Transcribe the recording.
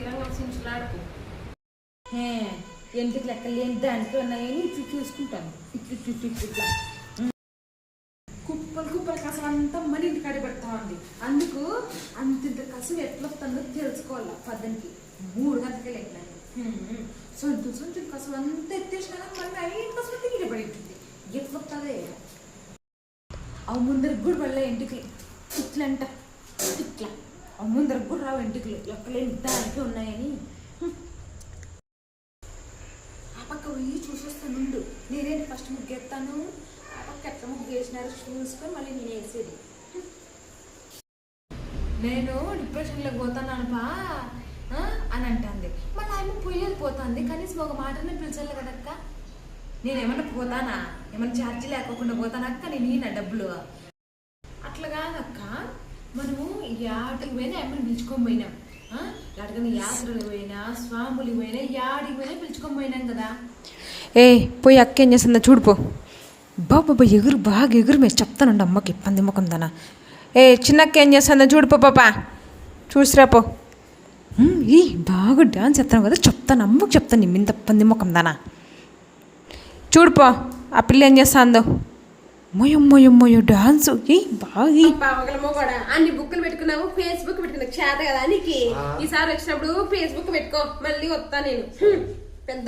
తీరంగా సించులాడుకు ఎందుకు లెక్కలు లేని దానికి ఉన్నాయని ఇట్లు చూసుకుంటాను ఇట్లా కుప్పలు కుప్పలు కసం అంతా మన ఇంటి కాడి పెడతా ఉంది. అందుకు అంత కసం ఎట్లా వస్తుందో తెలుసుకోవాలి. పద్దనికి 3 గంటలకే లేకపోతే సొంత కసం అంతా ఎత్తేసినా మళ్ళీ 5 కసం అంతా గిడ పడి ఉంటుంది. ఎట్లా వస్తుందే అవి ముందరికి కూడా వెళ్ళే ఇంటికి ఇట్లా అంట ఇట్లా అవి ముందరికి కూడా రావు ఇంటికి లెక్కలేని దానికి ఉన్నాయని ఆ పక్క పోయి చూసొస్తాను. ముందు నేనేంటి ఫస్ట్ ముగ్గేస్తాను. ఆ పక్క ఎట్లా ముగ్గు వేసినారు చూసుకొని మళ్ళీ నేను వేసేది. నేను డిప్రెషన్లోకి పోతానపా అని అంటుంది. మళ్ళీ ఆమె పోయేది పోతుంది. కనీసం ఒక మాటనే పిలిచాలి కదక్క. నేనేమన్నా పోతానా? ఏమన్నా ఛార్జీ లేకోకుండా పోతానక్క? నేను నా డబ్బులు అట్లా కాదక్క. మనము యాడికి పోయినా ఏమన్నా పిలుచుకొని పోయినాం. ఎక్కడికైనా యాత్రలు పోయినా స్వాములు పోయినా యాడికి పోయినా పిలుచుకొని పోయినాం కదా. పోయి అక్క ఏం చేస్తుందా చూడిపో. బాబా ఎగురు బాగా ఎగురు మీరు చెప్తానండి అమ్మకి పంది ముఖం దానా. చిన్నక్క ఏం చేస్తుందా చూడిపో పాపా చూసిరాపో. బాగా డ్యాన్స్ చేస్తాను కదా చెప్తాను అమ్మకి చెప్తాను. నీ ఇంత పంది ముఖం దానా చూడిపో. ఆ పిల్ల ఏం చేస్తుందో మొయ్యో డాన్స్ బాగా కూడా అన్ని బుక్లు పెట్టుకున్నావు. ఫేస్బుక్ పెట్టుకున్నావు చేత కదా నీకు. ఈసారి వచ్చినప్పుడు ఫేస్బుక్ పెట్టుకో. మళ్ళీ వస్తా నేను పెద్ద